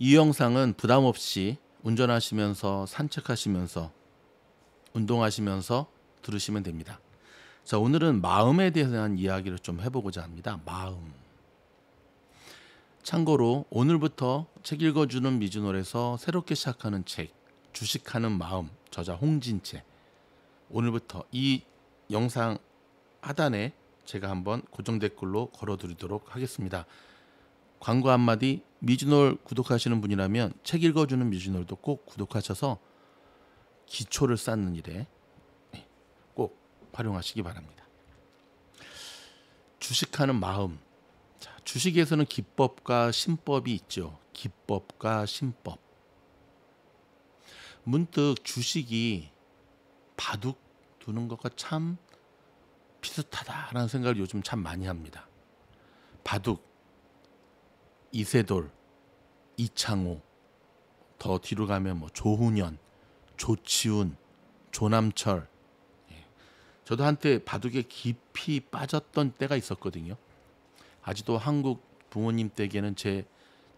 이 영상은 부담 없이 운전하시면서 산책하시면서 운동하시면서 들으시면 됩니다. 자, 오늘은 마음에 대한 이야기를 좀 해보고자 합니다. 마음. 참고로 오늘부터 책 읽어주는 미즈놀에서 새롭게 시작하는 책 주식하는 마음, 저자 홍진채. 오늘부터 이 영상 하단에 제가 한번 고정 댓글로 걸어드리도록 하겠습니다. 광고 한마디, 미즈놀 구독하시는 분이라면 책 읽어주는 미즈놀도 꼭 구독하셔서 기초를 쌓는 일에 꼭 활용하시기 바랍니다. 주식하는 마음. 자, 주식에서는 기법과 신법이 있죠. 기법과 신법. 문득 주식이 바둑 두는 것과 참 비슷하다라는 생각을 요즘 참 많이 합니다. 바둑, 이세돌, 이창호, 더 뒤로 가면 뭐 조훈현, 조치훈, 조남철. 저도 한때 바둑에 깊이 빠졌던 때가 있었거든요. 아직도 한국 부모님 댁에는 제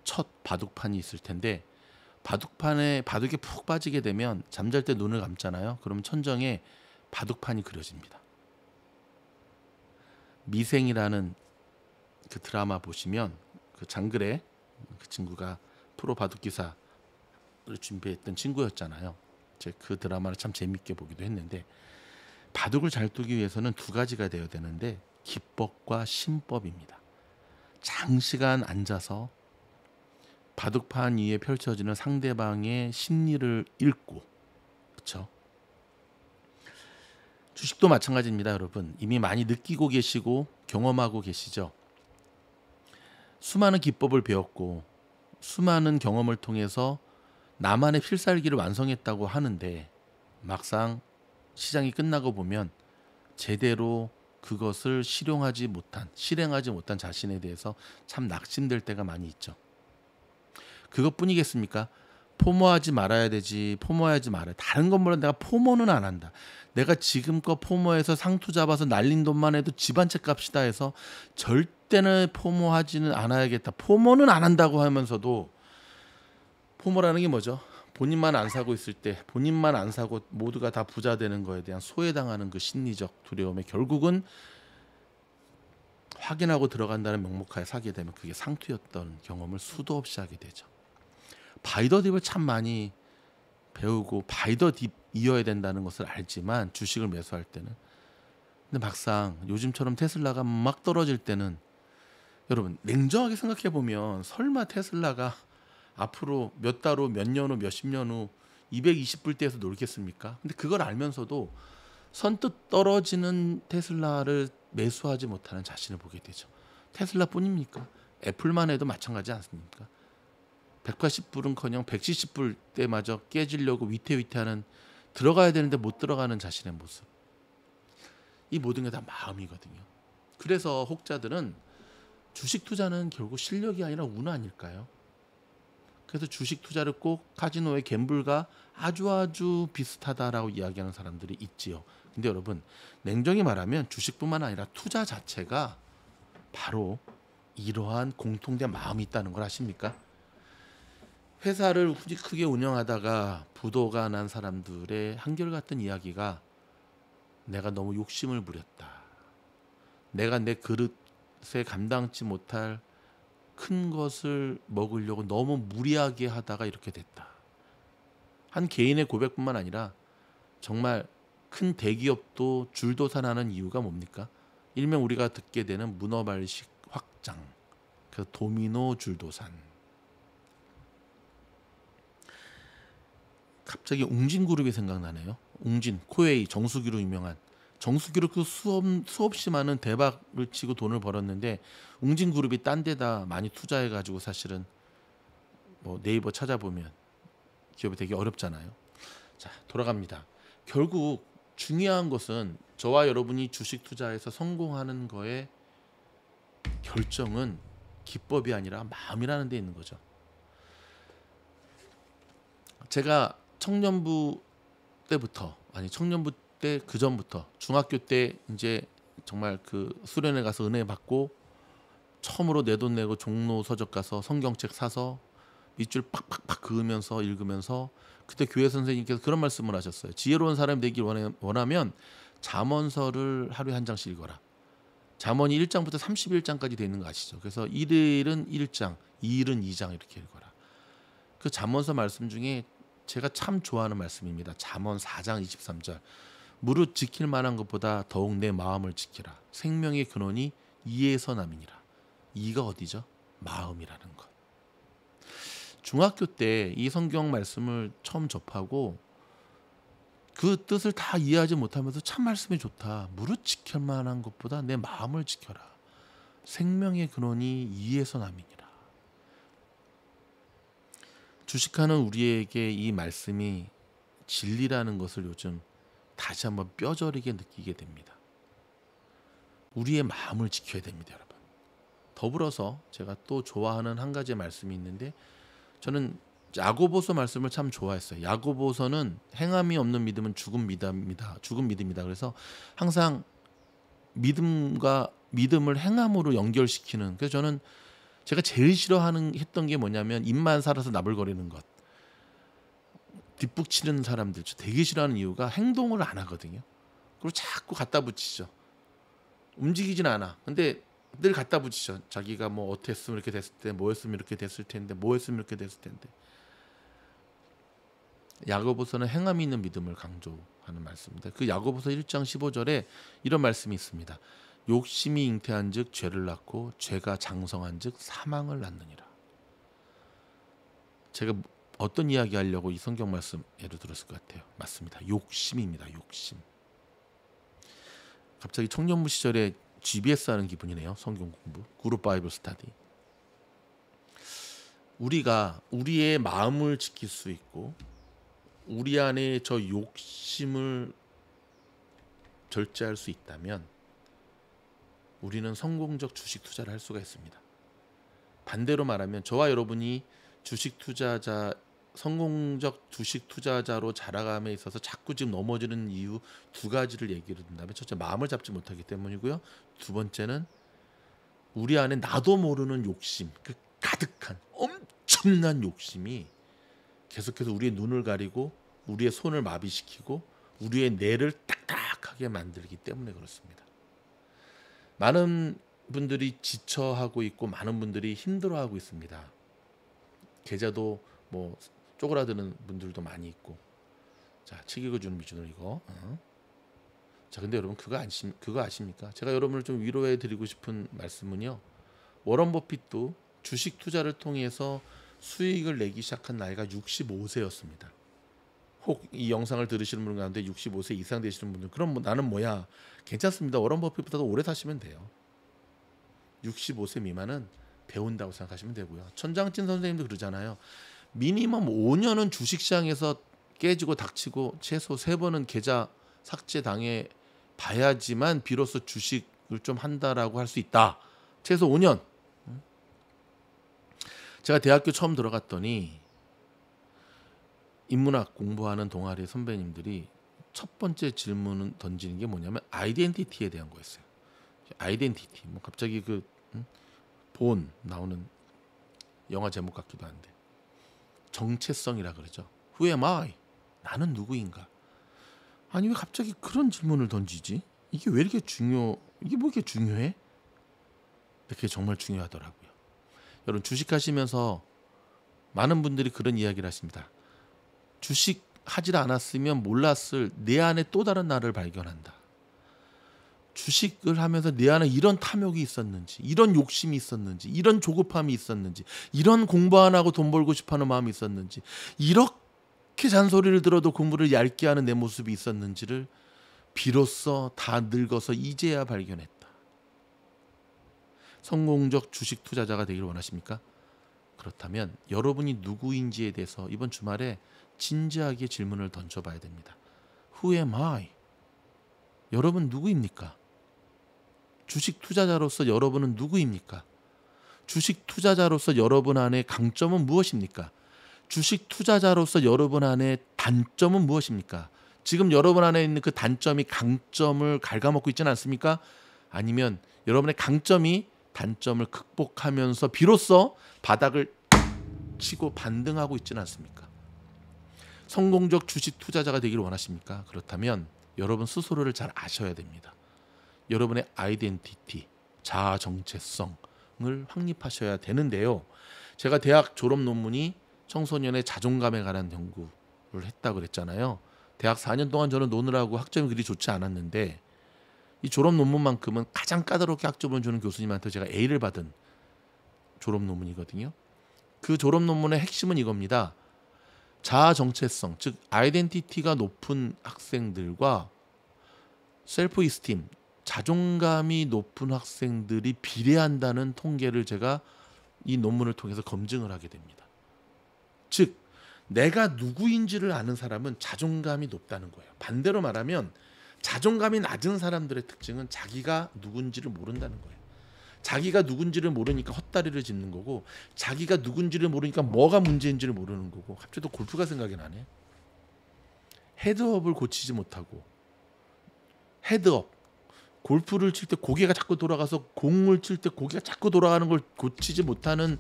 첫 바둑판이 있을 텐데, 바둑에 푹 빠지게 되면 잠잘 때 눈을 감잖아요. 그럼 천정에 바둑판이 그려집니다. 미생이라는 그 드라마 보시면 그 장글의 그 친구가 프로 바둑 기사를 준비했던 친구였잖아요. 제가 그 드라마를 참 재밌게 보기도 했는데, 바둑을 잘 두기 위해서는 두 가지가 되어야 되는데 기법과 신법입니다. 장시간 앉아서 바둑판 위에 펼쳐지는 상대방의 심리를 읽고, 그렇죠? 주식도 마찬가지입니다, 여러분. 이미 많이 느끼고 계시고 경험하고 계시죠? 수많은 기법을 배웠고 수많은 경험을 통해서 나만의 필살기를 완성했다고 하는데, 막상 시장이 끝나고 보면 제대로 그것을 실행하지 못한 자신에 대해서 참 낙심될 때가 많이 있죠. 그것뿐이겠습니까? 포모하지 말아야 되지. 포모하지 말아야. 다른 건 몰라. 내가 포모는 안 한다. 내가 지금껏 포모해서 상투 잡아서 날린 돈만 해도 집 한 채 값이다 해서 절대는 포모하지는 않아야겠다. 포모는 안 한다고 하면서도, 포모라는 게 뭐죠? 본인만 안 사고 있을 때, 본인만 안 사고 모두가 다 부자 되는 거에 대한 소외당하는 그 심리적 두려움에 결국은 확인하고 들어간다는 명목하에 사게 되면 그게 상투였던 경험을 수도 없이 하게 되죠. 바이더 딥을 참 많이 배우고 바이더 딥 이어야 된다는 것을 알지만, 주식을 매수할 때는. 근데 막상 요즘처럼 테슬라가 막 떨어질 때는, 여러분 냉정하게 생각해 보면 설마 테슬라가 앞으로 몇 달 후, 몇 년 후, 몇십 년 후 220불대에서 놀겠습니까? 근데 그걸 알면서도 선뜻 떨어지는 테슬라를 매수하지 못하는 자신을 보게 되죠. 테슬라뿐입니까? 애플만 해도 마찬가지 않습니까? 180불은커녕 170불 때마저 깨지려고 위태위태하는, 들어가야 되는데 못 들어가는 자신의 모습. 이 모든 게 다 마음이거든요. 그래서 혹자들은 주식 투자는 결국 실력이 아니라 운 아닐까요? 그래서 주식 투자를 꼭 카지노의 갬블과 아주 비슷하다라고 이야기하는 사람들이 있지요. 근데 여러분, 냉정히 말하면 주식뿐만 아니라 투자 자체가 바로 이러한 공통된 마음이 있다는 걸 아십니까? 회사를 크게 운영하다가 부도가 난 사람들의 한결같은 이야기가, 내가 너무 욕심을 부렸다. 내가 내 그릇에 감당치 못할 큰 것을 먹으려고 너무 무리하게 하다가 이렇게 됐다. 한 개인의 고백뿐만 아니라 정말 큰 대기업도 줄도산하는 이유가 뭡니까? 일명 우리가 듣게 되는 문어발식 확장, 그 도미노 줄도산. 갑자기 웅진그룹이 생각나네요. 웅진, 코웨이, 정수기로 유명한. 정수기로 그 수없이 많은 대박을 치고 돈을 벌었는데, 웅진그룹이 딴 데다 많이 투자해가지고 사실은 뭐 네이버 찾아보면 기업이 되게 어렵잖아요. 자, 돌아갑니다. 결국 중요한 것은 저와 여러분이 주식 투자에서 성공하는 거에 결정은 기법이 아니라 마음이라는 데 있는 거죠. 제가 청년부 때 그 전부터 중학교 때 이제 정말 그 수련회 가서 은혜 받고 처음으로 내 돈 내고 종로 서적 가서 성경책 사서 밑줄 팍팍팍 그으면서 읽으면서 그때 교회 선생님께서 그런 말씀을 하셨어요. 지혜로운 사람이 되길 원하면 잠언서를 하루에 한 장씩 읽어라. 잠언이 1장부터 31장까지 돼 있는 거 아시죠? 그래서 1일은 1장, 2일은 2장 이렇게 읽어라. 그 잠언서 말씀 중에 제가 참 좋아하는 말씀입니다. 잠언 4장 23절. 무릇 지킬 만한 것보다 더욱 내 마음을 지키라. 생명의 근원이 이에서 남이니라. 이가 어디죠? 마음이라는 것. 중학교 때 이 성경 말씀을 처음 접하고 그 뜻을 다 이해하지 못하면서 참 말씀이 좋다. 무릇 지킬 만한 것보다 내 마음을 지켜라. 생명의 근원이 이에서 남이니라. 주식하는 우리에게 이 말씀이 진리라는 것을 요즘 다시 한번 뼈저리게 느끼게 됩니다. 우리의 마음을 지켜야 됩니다, 여러분. 더불어서 제가 또 좋아하는 한 가지 말씀이 있는데 저는 야고보서 말씀을 참 좋아했어요. 야고보서는 행함이 없는 믿음은 죽은 믿음이다. 죽은 믿음이다. 그래서 항상 믿음을 행함으로 연결시키는. 그래서 저는 제가 제일 했던 게 뭐냐면 입만 살아서 나불거리는 것. 뒷북치는 사람들 저 되게 싫어하는 이유가 행동을 안 하거든요. 그리고 자꾸 갖다 붙이죠. 움직이진 않아. 근데 늘 갖다 붙이죠. 자기가 뭐 어떻게 했으면 이렇게 됐을 때, 뭐 했으면 이렇게 됐을 텐데, 뭐 했으면 이렇게 됐을 텐데. 야고보서는 행함이 있는 믿음을 강조하는 말씀입니다. 그 야고보서 1장 15절에 이런 말씀이 있습니다. 욕심이 잉태한즉 죄를 낳고 죄가 장성한즉 사망을 낳느니라. 제가 어떤 이야기 하려고 이 성경 말씀 예를 들었을 것 같아요. 맞습니다. 욕심입니다. 욕심. 갑자기 청년부 시절에 GBS 하는 기분이네요. 성경 공부. 그룹 바이블 스터디. 우리가 우리의 마음을 지킬 수 있고 우리 안에 저 욕심을 절제할 수 있다면 우리는 성공적 주식 투자를 할 수가 있습니다. 반대로 말하면 저와 여러분이 성공적 주식 투자자로 자라감에 있어서 자꾸 지금 넘어지는 이유 두 가지를 얘기를 든다면 첫째 마음을 잡지 못하기 때문이고요. 두 번째는 우리 안에 나도 모르는 욕심, 그 가득한 엄청난 욕심이 계속해서 우리의 눈을 가리고 우리의 손을 마비시키고 우리의 뇌를 딱딱하게 만들기 때문에 그렇습니다. 많은 분들이 지쳐하고 있고 많은 분들이 힘들어하고 있습니다. 계좌도 뭐 쪼그라드는 분들도 많이 있고. 자, 책 읽어주는 기준으로 이거. 자, 근데 여러분 그거 아십니까? 제가 여러분을 좀 위로해 드리고 싶은 말씀은요. 워런 버핏도 주식 투자를 통해서 수익을 내기 시작한 나이가 65세였습니다. 혹 이 영상을 들으시는 분 가운데 65세 이상 되시는 분들 그럼 나는 뭐야? 괜찮습니다. 워런 버핏보다도 오래 사시면 돼요. 65세 미만은 배운다고 생각하시면 되고요. 천장진 선생님도 그러잖아요. 미니멈 5년은 주식시장에서 깨지고 닥치고 최소 3번은 계좌 삭제당해 봐야지만 비로소 주식을 좀 한다라고 할 수 있다. 최소 5년. 제가 대학교 처음 들어갔더니 인문학 공부하는 동아리 선배님들이 첫 번째 질문을 던지는 게 뭐냐면 아이덴티티에 대한 거였어요. 아이덴티티. 뭐 갑자기 본 나오는 영화 제목 같기도 한데 정체성이라 그러죠. Who am I? 나는 누구인가? 아니 왜 갑자기 그런 질문을 던지지? 이게 뭐 이렇게 중요해? 그게 정말 중요하더라고요. 여러분 주식하시면서 많은 분들이 그런 이야기를 하십니다. 주식하지 않았으면 몰랐을 내 안에 또 다른 나를 발견한다. 주식을 하면서 내 안에 이런 탐욕이 있었는지, 이런 욕심이 있었는지, 이런 조급함이 있었는지, 이런 공부 안 하고 돈 벌고 싶어하는 마음이 있었는지, 이렇게 잔소리를 들어도 공부를 얇게 하는 내 모습이 있었는지를 비로소 다 늙어서 이제야 발견했다. 성공적 주식 투자자가 되기를 원하십니까? 그렇다면 여러분이 누구인지에 대해서 이번 주말에 진지하게 질문을 던져봐야 됩니다. Who am I? 여러분 누구입니까? 주식 투자자로서 여러분은 누구입니까? 주식 투자자로서 여러분 안에 강점은 무엇입니까? 주식 투자자로서 여러분 안에 단점은 무엇입니까? 지금 여러분 안에 있는 그 단점이 강점을 갉아먹고 있지는 않습니까? 아니면 여러분의 강점이 단점을 극복하면서 비로소 바닥을 치고 반등하고 있지는 않습니까? 성공적 주식 투자자가 되기를 원하십니까? 그렇다면 여러분 스스로를 잘 아셔야 됩니다. 여러분의 아이덴티티, 자아 정체성을 확립하셔야 되는데요. 제가 대학 졸업 논문이 청소년의 자존감에 관한 연구를 했다고 그랬잖아요. 대학 4년 동안 저는 노느라고 학점이 그리 좋지 않았는데 이 졸업 논문만큼은 가장 까다롭게 학점을 주는 교수님한테 제가 A를 받은 졸업 논문이거든요. 그 졸업 논문의 핵심은 이겁니다. 자아 정체성, 즉 아이덴티티가 높은 학생들과 셀프 이스팀, 자존감이 높은 학생들이 비례한다는 통계를 제가 이 논문을 통해서 검증을 하게 됩니다. 즉 내가 누구인지를 아는 사람은 자존감이 높다는 거예요. 반대로 말하면 자존감이 낮은 사람들의 특징은 자기가 누군지를 모른다는 거예요. 자기가 누군지를 모르니까 헛다리를 짚는 거고, 자기가 누군지를 모르니까 뭐가 문제인지를 모르는 거고. 갑자기 또 골프가 생각이 나네. 헤드업을 고치지 못하고, 헤드업, 골프를 칠 때 고개가 자꾸 돌아가서 공을 칠 때 고개가 자꾸 돌아가는 걸 고치지 못하는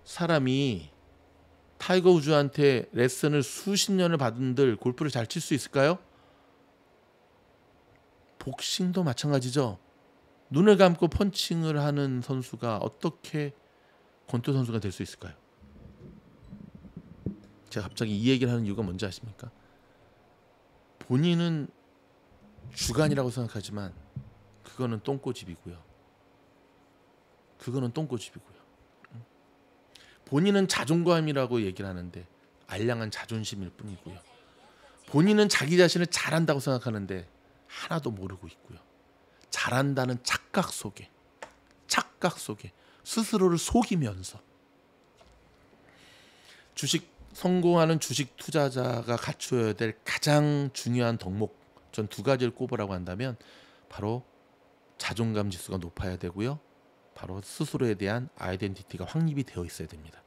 사람이 타이거 우즈한테 레슨을 수십 년을 받은들 골프를 잘 칠 수 있을까요? 복싱도 마찬가지죠. 눈을 감고 펀칭을 하는 선수가 어떻게 권투 선수가 될 수 있을까요? 제가 갑자기 이 얘기를 하는 이유가 뭔지 아십니까? 본인은 주관이라고 생각하지만 그거는 똥꼬집이고요. 그거는 똥꼬집이고요. 본인은 자존감이라고 얘기를 하는데 알량한 자존심일 뿐이고요. 본인은 자기 자신을 잘한다고 생각하는데 하나도 모르고 있고요. 잘한다는 착각 속에 스스로를 속이면서 성공하는 주식 투자자가 갖추어야 될 가장 중요한 덕목, 전 두 가지를 꼽으라고 한다면 바로 자존감 지수가 높아야 되고요. 바로 스스로에 대한 아이덴티티가 확립이 되어 있어야 됩니다.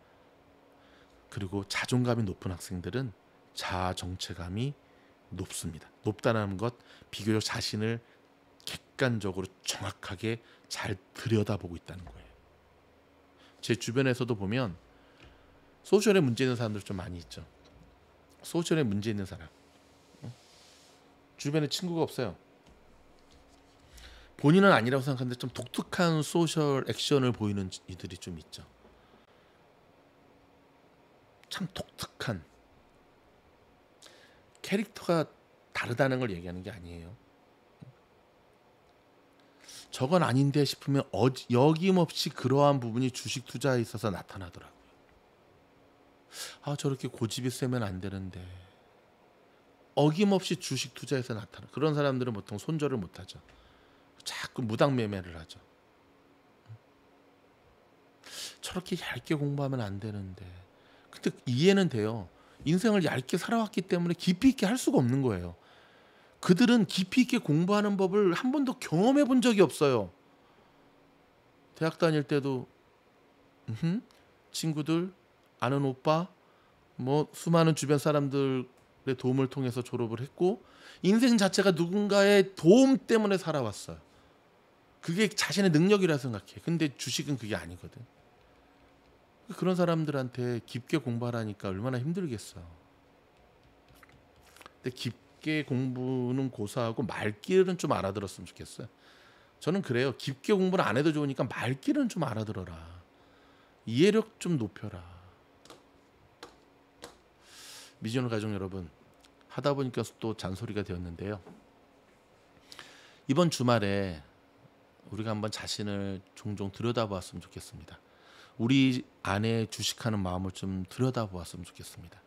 그리고 자존감이 높은 학생들은 자아 정체감이 높습니다. 높다는 것, 비교적 자신을 객관적으로 정확하게 잘 들여다보고 있다는 거예요. 제 주변에서도 보면 소셜에 문제 있는 사람들 좀 많이 있죠. 소셜에 문제 있는 사람. 주변에 친구가 없어요. 본인은 아니라고 생각하는데 좀 독특한 소셜 액션을 보이는 이들이 좀 있죠. 참 독특한 캐릭터가 다르다는 걸 얘기하는 게 아니에요. 저건 아닌데 싶으면 여김없이 그러한 부분이 주식 투자에 있어서 나타나더라고요. 아, 저렇게 고집이 세면 안 되는데. 어김없이 주식 투자에서 나타나. 그런 사람들은 보통 손절을 못 하죠. 자꾸 무당 매매를 하죠. 저렇게 얇게 공부하면 안 되는데. 근데 이해는 돼요. 인생을 얇게 살아왔기 때문에 깊이 있게 할 수가 없는 거예요. 그들은 깊이 있게 공부하는 법을 한 번도 경험해 본 적이 없어요. 대학 다닐 때도 친구들, 아는 오빠, 뭐 수많은 주변 사람들의 도움을 통해서 졸업을 했고 인생 자체가 누군가의 도움 때문에 살아왔어요. 그게 자신의 능력이라 생각해. 근데 주식은 그게 아니거든. 그런 사람들한테 깊게 공부하라니까 얼마나 힘들겠어. 근데 깊게 공부는 고사하고 말귀는 좀 알아들었으면 좋겠어요. 저는 그래요. 깊게 공부를 안 해도 좋으니까 말귀는 좀 알아들어라. 이해력 좀 높여라. 미디어널 가족 여러분, 하다 보니까 또 잔소리가 되었는데요. 이번 주말에 우리가 한번 자신을 종종 들여다보았으면 좋겠습니다. 우리 안에 주식하는 마음을 좀 들여다보았으면 좋겠습니다.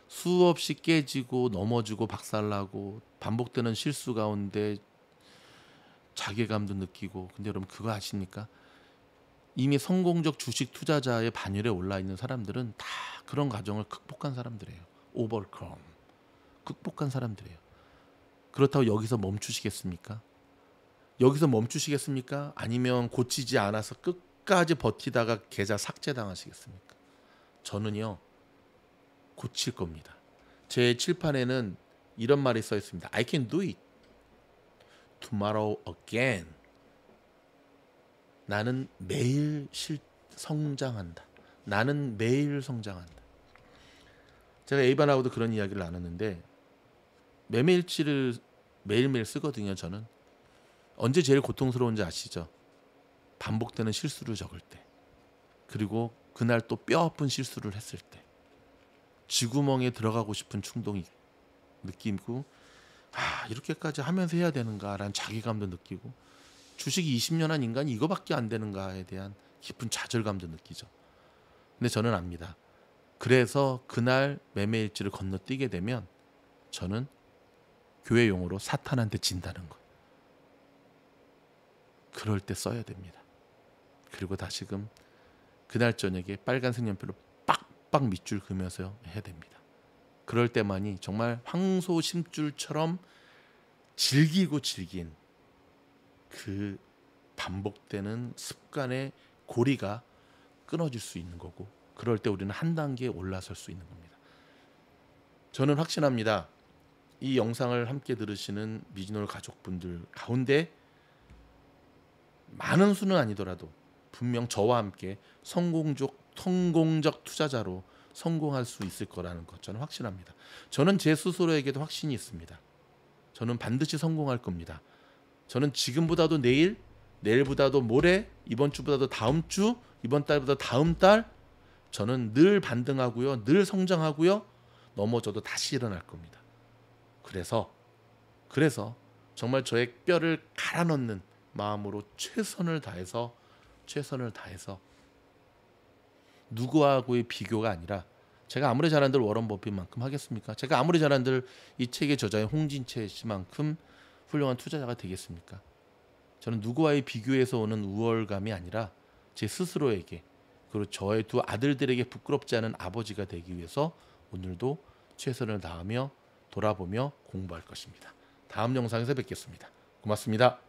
수없이 깨지고 넘어지고 박살나고 반복되는 실수 가운데 자괴감도 느끼고, 근데 여러분 그거 아십니까? 이미 성공적 주식 투자자의 반열에 올라 있는 사람들은 다 그런 과정을 극복한 사람들이에요. 오버컴, 극복한 사람들이에요. 그렇다고 여기서 멈추시겠습니까? 아니면 고치지 않아서 끝까지 버티다가 계좌 삭제당하시겠습니까? 저는요, 고칠 겁니다. 제 칠판에는 이런 말이 써 있습니다. I can do it tomorrow again. 나는 매일 성장한다. 나는 매일 성장한다. 제가 에이반하고도 그런 이야기를 나눴는데 매매일지를 매일매일 쓰거든요. 저는 언제 제일 고통스러운지 아시죠? 반복되는 실수를 적을 때, 그리고 그날 또 뼈아픈 실수를 했을 때 쥐구멍에 들어가고 싶은 충동이 느끼고 이렇게까지 하면서 해야 되는가라는 자괴감도 느끼고 주식이 20년 한 인간이 이거밖에 안 되는가에 대한 깊은 좌절감도 느끼죠. 근데 저는 압니다. 그래서 그날 매매일지를 건너뛰게 되면 저는 교회 용어로 사탄한테 진다는 거. 그럴 때 써야 됩니다. 그리고 다시금 그날 저녁에 빨간 색연필로 빡빡 밑줄 그으면서 해야 됩니다. 그럴 때만이 정말 황소심줄처럼 질기고 질긴 그 반복되는 습관의 고리가 끊어질 수 있는 거고, 그럴 때 우리는 한 단계 올라설 수 있는 겁니다. 저는 확신합니다. 이 영상을 함께 들으시는 미즈노를 가족분들 가운데 많은 수는 아니더라도 분명 저와 함께 성공적 투자자로 성공할 수 있을 거라는 것 저는 확신합니다. 저는 제 스스로에게도 확신이 있습니다. 저는 반드시 성공할 겁니다. 저는 지금보다도 내일, 내일보다도 모레, 이번 주보다도 다음 주, 이번 달보다 다음 달, 저는 늘 반등하고요, 늘 성장하고요, 넘어져도 다시 일어날 겁니다. 그래서 정말 저의 뼈를 갈아 넣는 마음으로 최선을 다해서 누구하고의 비교가 아니라, 제가 아무리 잘한들 워런 버핏만큼 하겠습니까? 제가 아무리 잘한들 이 책의 저자인 홍진채 씨만큼 훌륭한 투자자가 되겠습니까? 저는 누구와의 비교에서 오는 우월감이 아니라 제 스스로에게, 그리고 저의 두 아들들에게 부끄럽지 않은 아버지가 되기 위해서 오늘도 최선을 다하며 돌아보며 공부할 것입니다. 다음 영상에서 뵙겠습니다. 고맙습니다.